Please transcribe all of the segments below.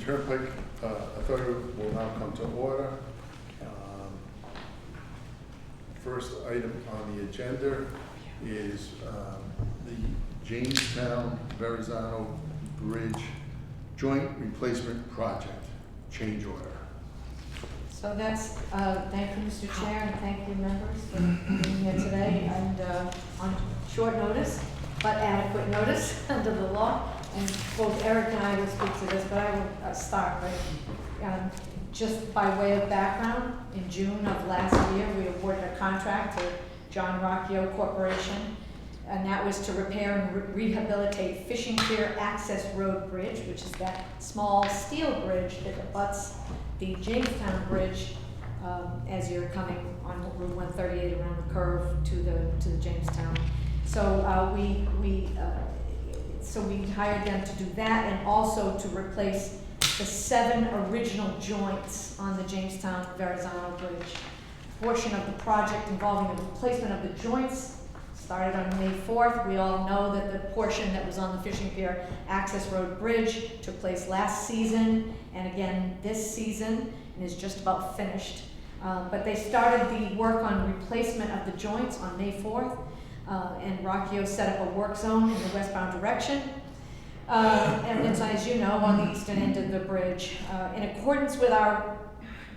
Turnpike Authority will now come to order. First item on the agenda is the Jamestown Verrazano Bridge Joint Replacement Project change order. So that's, thank you, Mr. Chair, and thank you, members, for being here today, and on short notice, but adequate notice under the law. And both Eric and I will speak to this, but I will start by, just by way of background, in June of last year, we awarded a contract to John Rocchio Corporation, and that was to repair and rehabilitate Fishing Pier Access Road Bridge, which is that small steel bridge that abuts the Jamestown Bridge as you're coming on Route 138 around the curve to the Jamestown. So we hired them to do that, and also to replace the 7 original joints on the Jamestown Verrazano Bridge. A portion of the project involving the replacement of the joints started on May 4th. We all know that the portion that was on the Fishing Pier Access Road Bridge took place last season and again this season, and is just about finished. But they started the work on replacement of the joints on May 4th, and Rocchio set up a work zone in the westbound direction. And it's, as you know, on the eastern end of the bridge, in accordance with our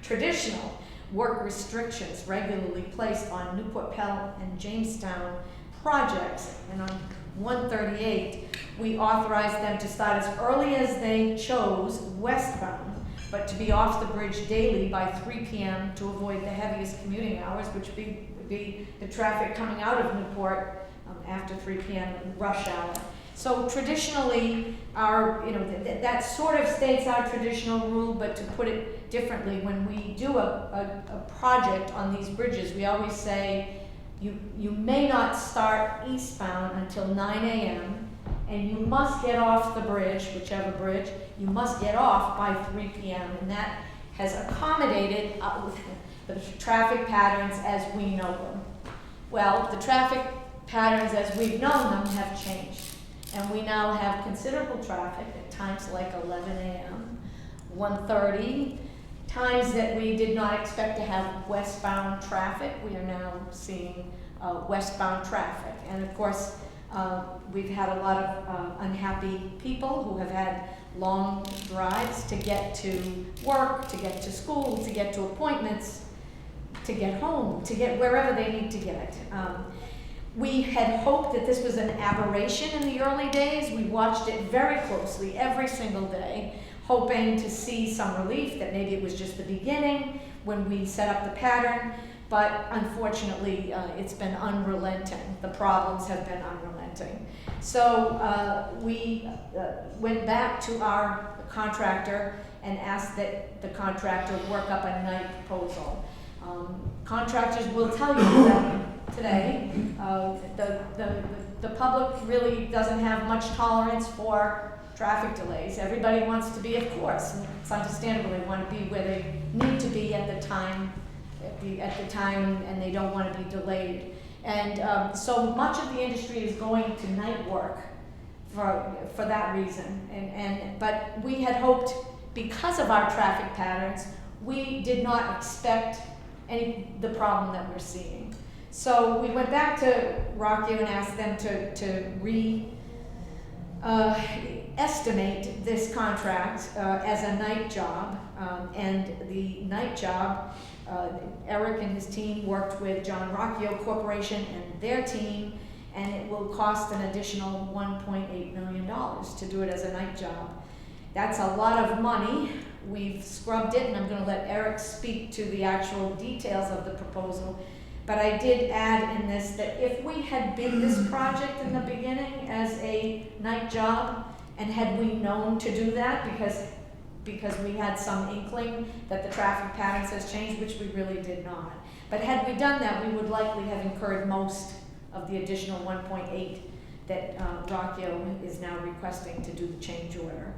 traditional work restrictions regularly placed on Newport Pell and Jamestown projects, and on 138, we authorized them to start as early as they chose westbound, but to be off the bridge daily by 3 p.m. to avoid the heaviest commuting hours, which would be the traffic coming out of Newport after 3 p.m. rush hour. So traditionally, that sort of states our traditional rule, but to put it differently, when we do a project on these bridges, we always say, you may not start eastbound until 9 a.m., and you must get off the bridge, whichever bridge, you must get off by 3 p.m., and that has accommodated the traffic patterns as we know them. Well, the traffic patterns as we've known them have changed. And we now have considerable traffic at times like 11 a.m., 1:30, times that we did not expect to have westbound traffic. We are now seeing westbound traffic. And of course, we've had a lot of unhappy people who have had long drives to get to work, to get to school, to get to appointments, to get home, to get wherever they need to get. We had hoped that this was an aberration in the early days. We watched it very closely every single day, hoping to see some relief, that maybe it was just the beginning when we set up the pattern, but unfortunately it's been unrelenting. The problems have been unrelenting. So we went back to our contractor and asked that the contractor work up a night proposal. Contractors will tell you that today, the public really doesn't have much tolerance for traffic delays. Everybody wants to be, of course, and it's understandable, they want to be where they need to be at the time, and they don't want to be delayed. And so much of the industry is going to night work for that reason. But we had hoped, because of our traffic patterns, we did not expect the problem that we're seeing. So we went back to Rocchio and asked them to estimate this contract as a night job, and the night job, Eric and his team worked with John Rocchio Corporation and their team, and it will cost an additional $1.8 million to do it as a night job. That's a lot of money. We've scrubbed it, and I'm going to let Eric speak to the actual details of the proposal. But I did add in this that if we had bid this project in the beginning as a night job, and had we known to do that, because we had some inkling that the traffic patterns has changed, which we really did not. But had we done that, we would likely have incurred most of the additional 1.8 that Rocchio is now requesting to do the change order.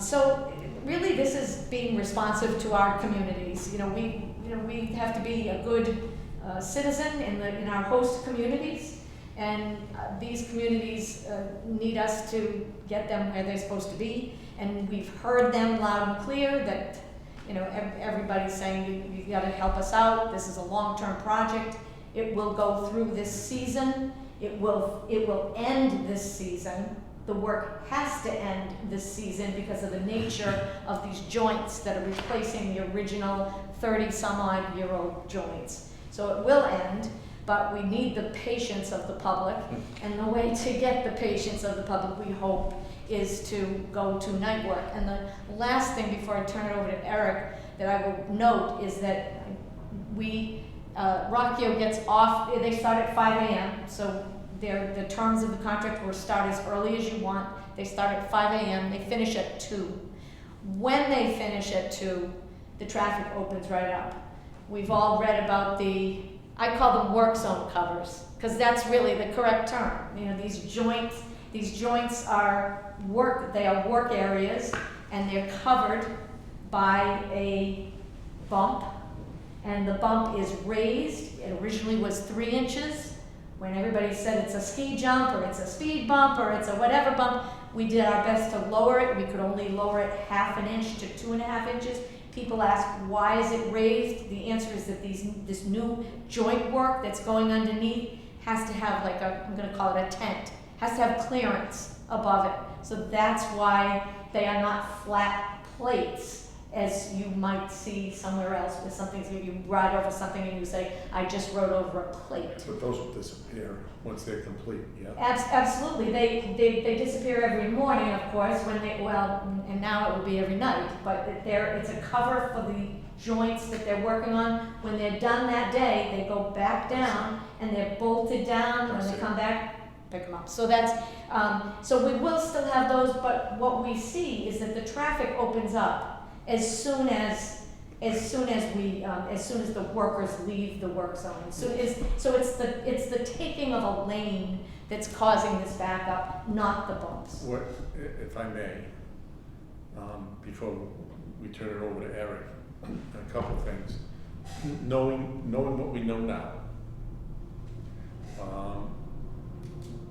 So really, this is being responsive to our communities. We have to be a good citizen in our host communities, and these communities need us to get them where they're supposed to be. And we've heard them loud and clear that, you know, everybody's saying, you gotta help us out, this is a long-term project. It will go through this season, it will end this season. The work has to end this season because of the nature of these joints that are replacing the original 30-some-odd-year-old joints. So it will end, but we need the patience of the public, and the way to get the patience of the public, we hope, is to go to night work. And the last thing before I turn it over to Eric that I will note is that Rockio gets off, they start at 5 a.m., so the terms of the contract will start as early as you want. They start at 5 a.m., they finish at 2. When they finish at 2, the traffic opens right up. We've all read about I call them work zone covers, because that's really the correct term. You know, these joints are work areas, and they're covered by a bump, and the bump is raised. It originally was 3 inches. When everybody said it's a ski jump, or it's a speed bump, or it's a whatever bump, we did our best to lower it. We could only lower it 1/2 inch to 2.5 inches. People ask, why is it raised? The answer is that this new joint work that's going underneath has to have like I'm gonna call it a tent, has to have clearance above it. So that's why they are not flat plates as you might see somewhere else with something, so you ride over something and you say, I just rode over a plate. But those will disappear once they're complete, yeah? Absolutely, they disappear every morning, of course, and now it will be every night, but it's a cover for the joints that they're working on. When they're done that day, they go back down and they're bolted down. When they come back, pick them up. So that's, so we will still have those, but what we see is that the traffic opens up as soon as the workers leave the work zone. So it's the taking of a lane that's causing this backup, not the bumps. What, if I may, before we turn it over to Eric, a couple of things. Knowing what we know now,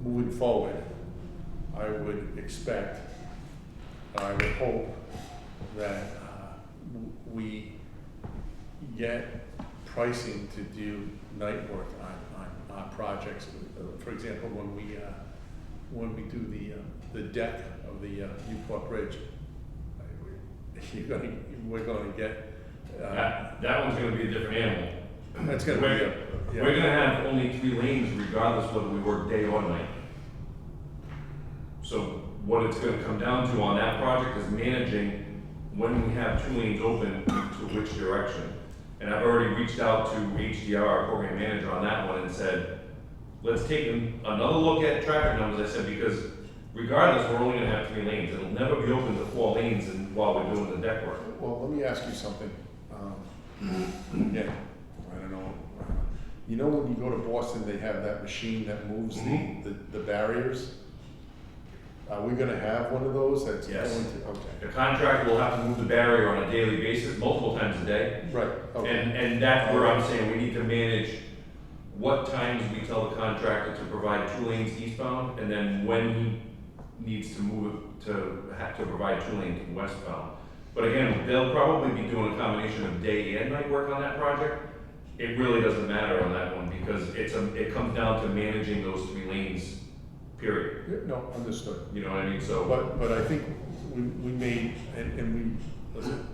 moving forward, I would expect, I would hope that we get pricing to do night work on projects. For example, when we do the deck of the Newport Bridge, we're going to get that one's going to be a different animal. That's going to be We're going to have only 3 lanes regardless whether we work day or night. So what it's going to come down to on that project is managing when we have 2 lanes open to which direction. And I've already reached out to HDR, our program manager, on that one and said, let's take another look at traffic numbers. I said, because regardless, we're only going to have 3 lanes. It'll never be open to 4 lanes while we're doing the deck work. Well, let me ask you something. Again, I don't know. You know when you go to Boston, they have that machine that moves the barriers? Are we gonna have one of those that's Yes. going to, okay. The contractor will have to move the barrier on a daily basis, multiple times a day. Right, okay. And that's where I'm saying we need to manage what times we tell the contractor to provide 2 lanes eastbound, and then when he needs to move it to have to provide 2 lanes westbound. But again, they'll probably be doing a combination of day and night work on that project. It really doesn't matter on that one because it comes down to managing those 3 lanes, period. Yeah, no, understood. You know what I mean? So, But I think we made, and we, listen,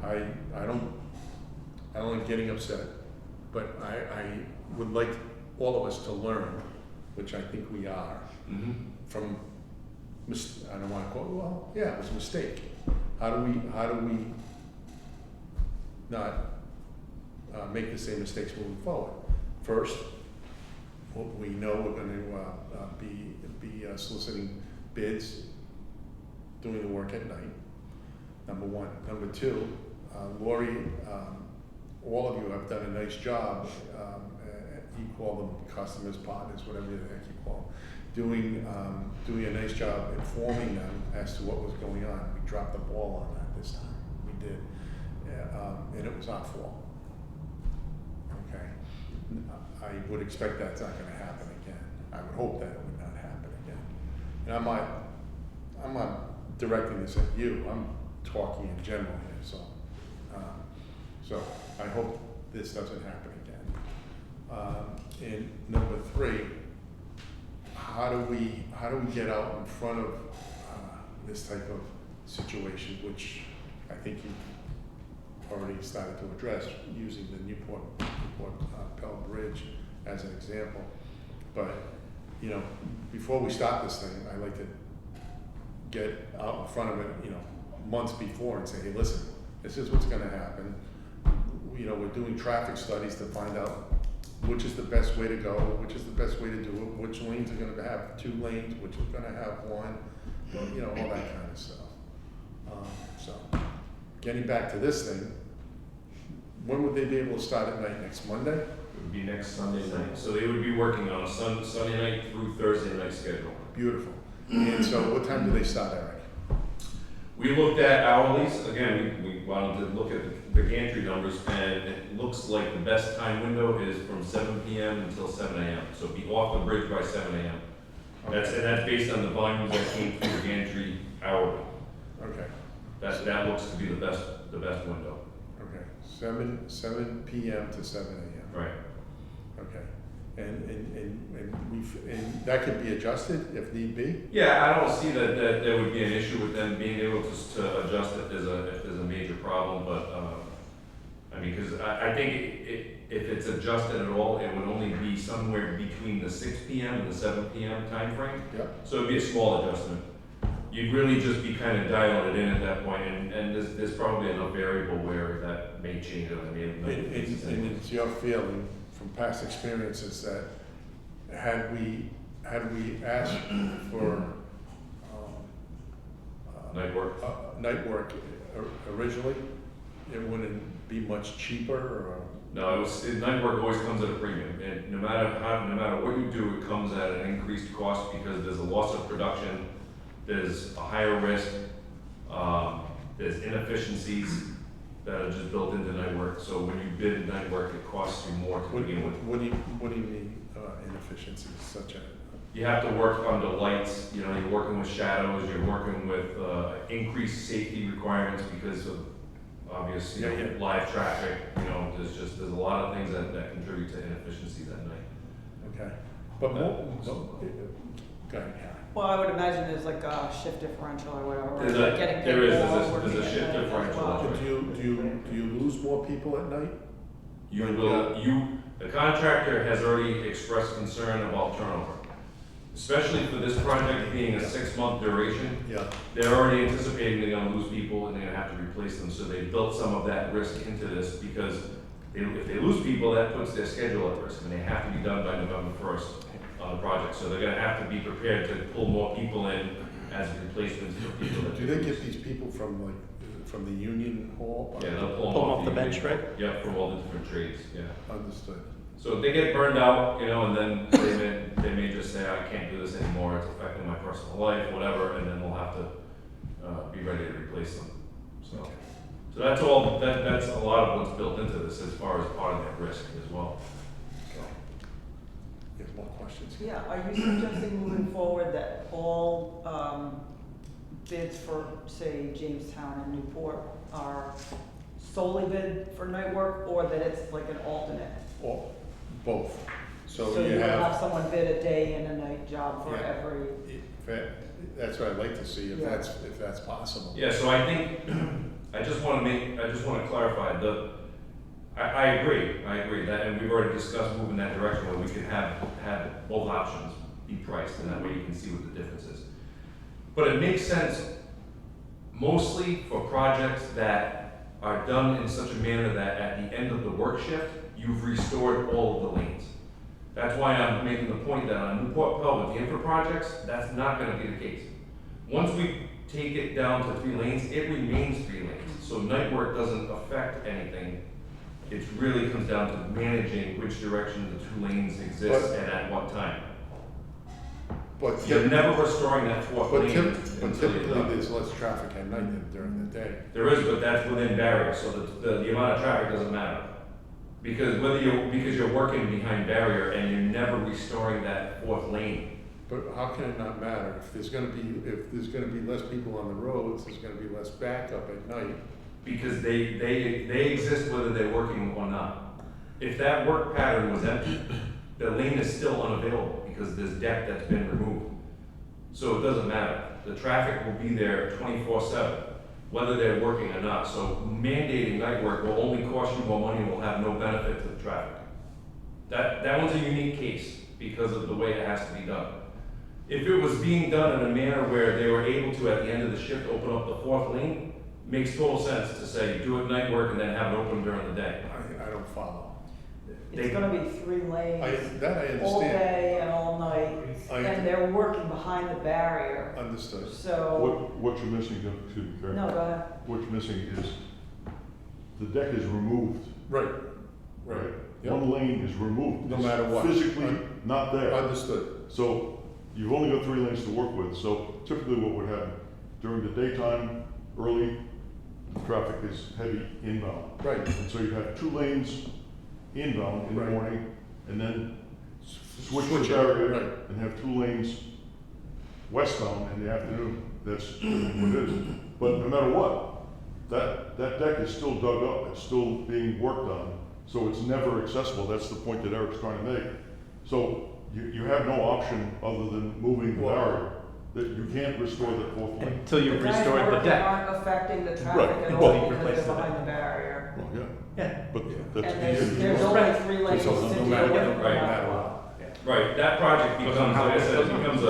I don't like getting upset, but I would like all of us to learn, which I think we are, from, I don't wanna call it, well, yeah, it was a mistake. How do we not make the same mistakes moving forward? First, we know we're going to be soliciting bids, doing the work at night, number 1. Number 2, Lori, all of you have done a nice job, you call them customers, partners, whatever the heck you call them, doing a nice job informing them as to what was going on. We dropped the ball on that this time, we did, and it was our fault. Okay, I would expect that's not going to happen again. I would hope that it would not happen again. And I'm not directing this at you, I'm talking in general here, so. So I hope this doesn't happen again. And number 3, how do we get out in front of this type of situation, which I think you've already started to address using the Newport Pell Bridge as an example. But, you know, before we start this thing, I like to get out in front of it, you know, months before and say, hey, listen, this is what's gonna happen. You know, we're doing traffic studies to find out which is the best way to go, which is the best way to do it, which lanes are gonna have 2 lanes, which is gonna have 1, you know, all that kind of stuff. So, getting back to this thing, when would they be able to start at night? Next Monday? It would be next Sunday night. So they would be working on a Sunday night through Thursday night schedule. Beautiful. And so what time do they start, Eric? We looked at hourlies, again, we wanted to look at the gantry numbers, and it looks like the best time window is from 7 p.m. until 7 a.m. So be off the bridge by 7 a.m. That's based on the volumes that came through the gantry hourly. Okay. That looks to be the best window. Okay. 7 p.m. to 7 a.m. Right. Okay. And that could be adjusted if need be? Yeah, I don't see that there would be an issue with them being able to adjust if there's a major problem, but, I mean, because I think if it's adjusted at all, it would only be somewhere between the 6 p.m. and the 7 p.m. timeframe. Yep. So it'd be a small adjustment. You'd really just be kind of dialing it in at that point, and there's probably enough variable where that may change it. I mean, And it's your feeling from past experiences that had we asked for night work. Night work originally, it wouldn't be much cheaper or? No, night work always comes at a premium, and no matter what you do, it comes at an increased cost because there's a loss of production, there's a higher risk, there's inefficiencies that are just built into night work. So when you bid night work, it costs you more to begin with. What do you mean inefficiencies such as? You have to work under lights, you know, you're working with shadows, you're working with increased safety requirements because of obvious, you know, live traffic, you know, there's a lot of things that contribute to inefficiencies at night. Okay. But go ahead, Karen. Well, I would imagine there's like a shift differential or whatever. where There's they're a- getting there paid is, more there's a working shift at night as differential. well. Do you lose more people at night? The contractor has already expressed concern about turnover. Especially for this project being a 6-month duration, Yeah. they're already anticipating they're gonna lose people and they're gonna have to replace them. So they built some of that risk into this because if they lose people, that puts their schedule at risk and they have to be done by November 1st on the project. So they're gonna have to be prepared to pull more people in as replacements for people that. Do they get these people from the union hall? Yeah, they'll Pull them off the bench, right? Yeah, from all the different trades, yeah. Understood. So if they get burned out, you know, and then they may just say, I can't do this anymore, it's affecting my personal life, whatever, and then we'll have to be ready to replace them. So that's all, that's a lot of what's built into this as far as part of that risk as well. You have more questions? Yeah, are you suggesting moving forward that all bids for, say, Jamestown and Newport are solely bid for night work, or that it's like an alternate? Or both. So So you you would have have, someone bid a day and a night job for Yeah. every, that's what I'd like to see, if Yeah. that's possible. Yeah, so I think, I just want to clarify, I agree that, and we've already discussed moving that direction where we can have both options be priced, and that way you can see what the difference is. But it makes sense mostly for projects that are done in such a manner that at the end of the work shift, you've restored all of the lanes. That's why I'm making the point that on Newport Pell with the infra projects, that's not gonna be the case. Once we take it down to 3 lanes, it remains 3 lanes. So night work doesn't affect anything. It really comes down to managing which direction the 2 lanes exist and at what time. But You're never restoring that 4th lane until you're typically done. there's less traffic at night than during the day. There is, but that's within barriers, so the amount of traffic doesn't matter. Because because you're working behind barrier and you're never restoring that 4th lane But how can it not matter? If there's gonna be less people on the roads, there's gonna be less backup at night. Because they exist whether they're working or not. If that work pattern was empty, the lane is still unavailable because there's deck that's been removed. So it doesn't matter. The traffic will be there 24/7, whether they're working or not. So mandating night work will only cost you more money and will have no benefit to the traffic. That one's a unique case because of the way it has to be done. If it was being done in a manner where they were able to, at the end of the shift, open up the fourth lane, makes total sense to say, do it night work and then have it open during the day. I don't follow. It's gonna be 3 lanes, That I all understand. day and all night, I and they're working behind the barrier, understood. so, What you're missing, excuse me, Karen. no, go ahead. What you're missing is, the deck is removed. Right, right. Yep. One lane is removed. No matter what. Physically not there. Understood. So you've only got 3 lanes to work with, so typically what would happen, during the daytime, early, the traffic is heavy inbound. Right. And so you'd have 2 lanes inbound in the Right. morning, and then switch Switch the it, barrier, right. and have 2 lanes westbound in the afternoon. That's what it is. But no matter what, that deck is still dug up, it's still being worked on, so it's never accessible. That's the point that Eric's trying to make. So you have no option other than moving the Well- barrier, that you can't restore the fourth lane. Until you've The guys restored the working deck. aren't affecting the Right. traffic at Well, all because replace they're the behind the barrier. Well, yeah, Yeah. but Yeah. that's. And there's the- only 3 lanes So to no deal matter with. what, no right, matter matter what. Right, that project becomes, like I said, it becomes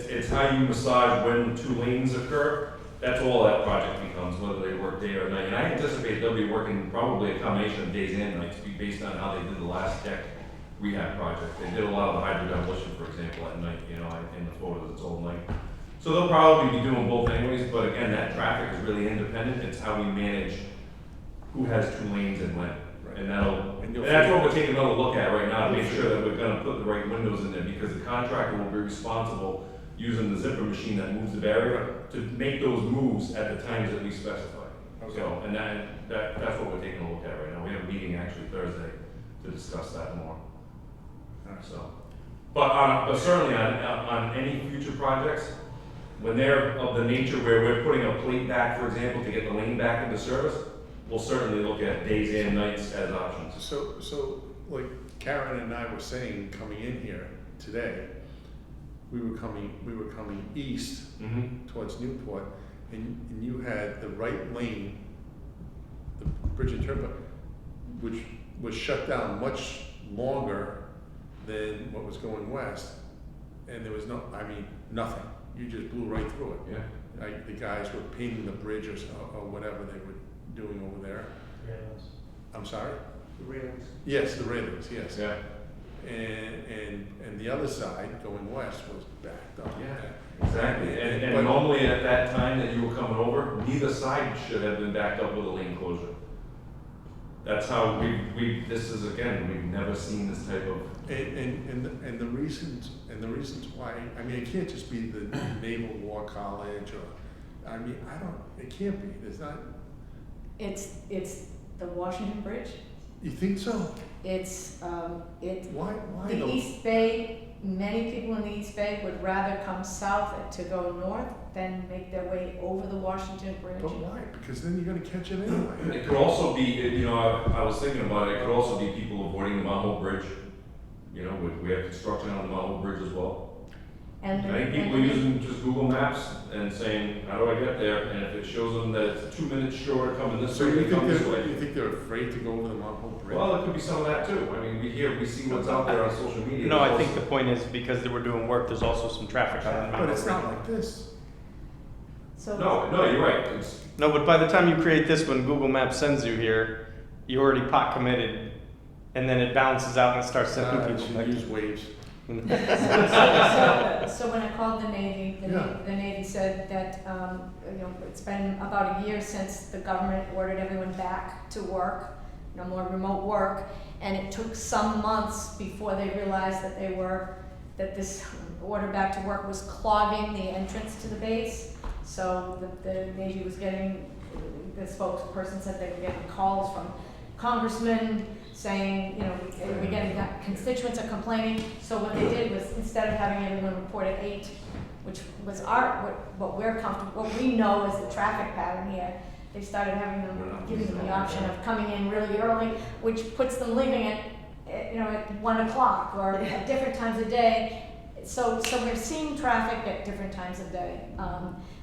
it's how you massage when 2 lanes occur. That's all that project becomes, whether they work day or night. And I anticipate they'll be working probably a combination of days and nights, based on how they did the last deck rehab project. They did a lot of the hydro demolition, for example, at night, in the photos, it's all night. So they'll probably be doing both anyways, but again, that traffic is really independent. It's how we manage who has 2 lanes and when. And And you'll that's figure- what we're taking another look at right now, to make sure that we're gonna put the right windows in there, because the contractor will be responsible using the zipper machine that moves the barrier to make those moves at the times that we specify. Okay. So, and that's what we're taking a look at right now. We have a meeting actually Thursday to discuss that more. So, but certainly on any future projects, when they're of the nature where we're putting a plate back, for example, to get the lane back into service, we'll certainly look at days and nights as options. So like Karen and I were saying, coming in here today, we were coming east Mm-hmm. towards Newport, and you had the right lane, the Bridge and Turnpike, which was shut down much longer than what was going west, and there was nothing. You just blew right through it. Yeah. Like, the guys were painting the bridge or whatever they were doing over there. I'm sorry? The railings. Yes, the railings, yes. Yeah. And the other side, going west, was backed up. Yeah, exactly. And But- normally at that time that you were coming over, neither side should have been backed up with a lane closure. That's how this is, again, we've never seen this type of. And the reasons why, it can't just be the Naval War College it can't be, there's not, It's the Washington Bridge. you think so? It's, Why the the? East Bay, many people in the East Bay would rather come south to go north than make their way over the Washington Bridge. But why? Because then you're gonna catch it anyway. It could also be, I was thinking about it, it could also be people avoiding the Mount Hope Bridge. We have construction on the Mount Hope Bridge as well. And I think people are using just Google Maps and saying, how do I get there? And if it shows them that it's 2 minutes shorter coming this So way, you they come this think way. they're afraid to go over the Mount Hope Bridge? Well, it could be some of that too. We see what's out there on social media. No, I There's think the point is because they were doing work, there's also some traffic on the But it's mountain. not like this. so. No, you're right. It's, No, but by the time you create this, when Google Maps sends you here, you already pot committed, and then it balances out and it starts sending You people should back. use waves. So when I called the Navy, Yeah. the Navy said that, it's been about a year since the government ordered everyone back to work, no more remote work, and it took some months before they realized that this order back to work was clogging the entrance to the base. So the Navy was getting, the spokesperson said they were getting calls from congressmen, saying, you know, we're getting, constituents are complaining. So what they did was, instead of having everyone report at 8, which was what we're comfortable, what we know is the traffic pattern here, they started having them, giving them the option of coming in really early, which puts them leaving at, you know, at 1 o'clock or at different times of day. So we're seeing traffic at different times of day,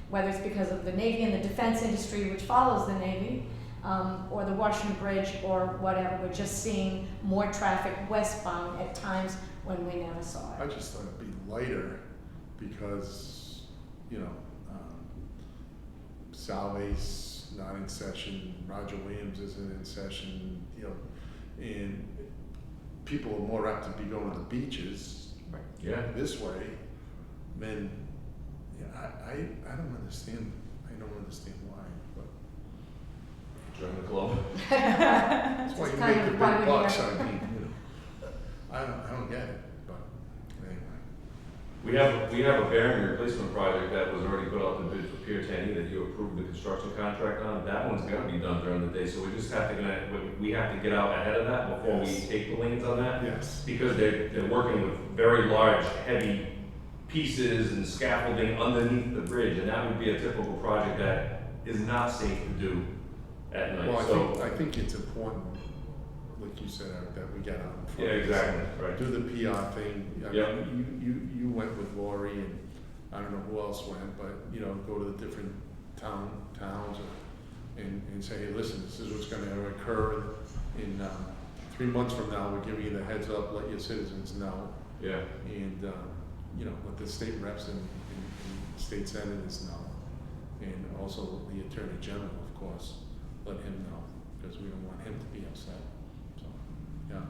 whether it's because of the Navy and the defense industry, which follows the Navy, or the Washington Bridge or whatever. We're just seeing more traffic westbound at times when we never saw I it. just thought it'd be lighter because, you know, Salve's not in session, Roger Williams isn't in session, you know, and people are more apt to be going to the beaches Yeah. this way. Then, yeah, I don't understand. I don't understand why, but Join the club. that's why It's you kind make the of why big we're bucks. here. I mean, you know, I don't get it, but anyway. We have a bearing replacement project that was already put out to bid for Pier 10E that you approved the construction contract on. That one's gonna be done during the day, so we just have to, we have to get out ahead of that before we Yes. take the lanes on that. Yes. Because they're working with very large, heavy pieces and scaffolding underneath the bridge, and that would be a typical project that is not safe to do at night, Well, so. I think it's important, like you said, Eric, that we get out in front. Yeah, exactly, right. Do the PR thing. I Yep. mean, you went with Lori, and I don't know who else went, but, you know, go to the different towns and say, hey, listen, this is what's gonna occur in 3 months from now. We're giving you the heads up, let your citizens know. Yeah, And, you know, let the state reps and state senators know. And also the Attorney General, of course, let him know, because we don't want him to be upset. So, yeah.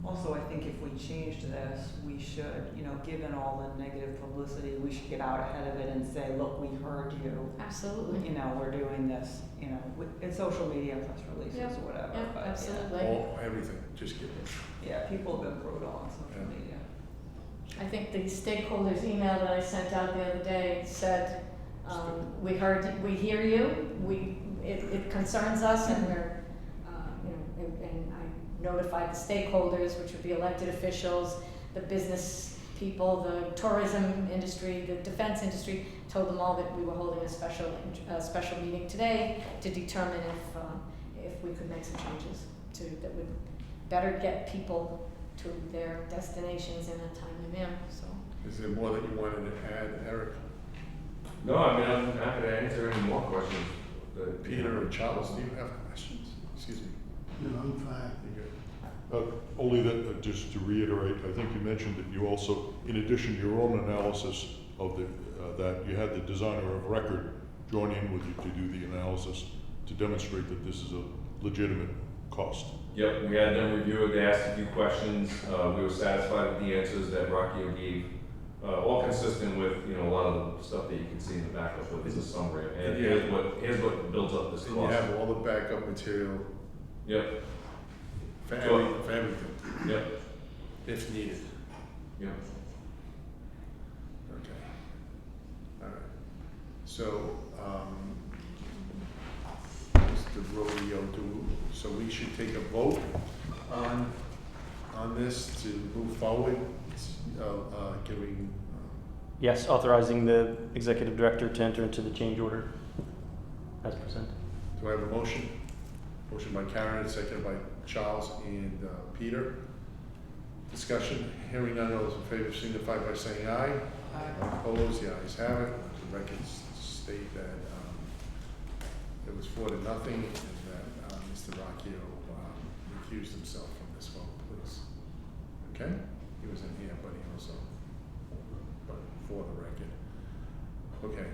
Also, I think if we change this, we should, you know, given all the negative publicity, we should get out ahead of it and say, look, we heard you. Absolutely. You know, we're doing this, you know, in social media, press releases Yep, or whatever. yep, but, yeah. absolutely. Everything, just get it. Yeah, people have been brutal on social Yeah. media. I think the stakeholders email that I sent out the other day said, we hear you, it concerns us, and we're, you know, and I notified the stakeholders, which would be elected officials, the business people, the tourism industry, the defense industry, told them all that we were holding a special meeting today to determine if we could make some changes that would better get people to their destinations in a timely manner, so. Is there more that you wanted to add, Eric? no, I mean, I'm happy to answer any more questions. Peter or Charles, do you have questions? Excuse me. No, I'm fine. You good? Only that, just to reiterate, I think you mentioned that you also, in addition to your own analysis of that you had the designer of record join in with you to do the analysis to demonstrate that this is a legitimate cost. Yep, we had them review it, they asked a few questions, we were satisfied with the answers that Rocky gave, all consistent with, you know, a lot of the stuff that you can see in the backup with as a summary, and Yeah. here's what builds up this And you cost. have all the backup material Yep, for Sure. for everything, yep, if needed. yep. Okay. All right. So, Mr. Rodeo, so we should take a vote on this to move forward, giving, Yes, authorizing the executive director to enter into the change order as presented. do I have a motion? Motion by Karen, seconded by Charles and Peter. Discussion, hearing none, all those in favor signify by saying aye. Opposed, the ayes have it. The records state that it was 4-0, and that Mr. Rocchio recused himself from this vote, please. Okay? He was in here, but he also, but for the record. Okay,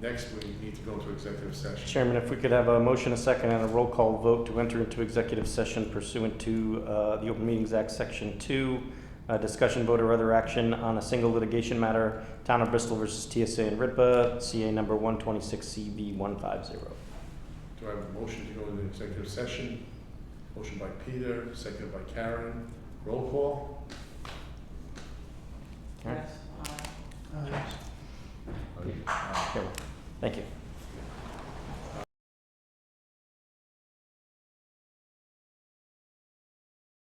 next we need to go into executive session. Chairman, if we could have a motion, a second, and a roll call vote to enter into executive session pursuant to the Open Meetings Act, Section 2, discussion, vote, or other action on a single litigation matter, Town of Bristol versus TSA and RITBA, CA number 126CV150. Do I have a motion to go into executive session? Motion by Peter, seconded by Karen. Roll call? All right. Yes. Aye. Thank you.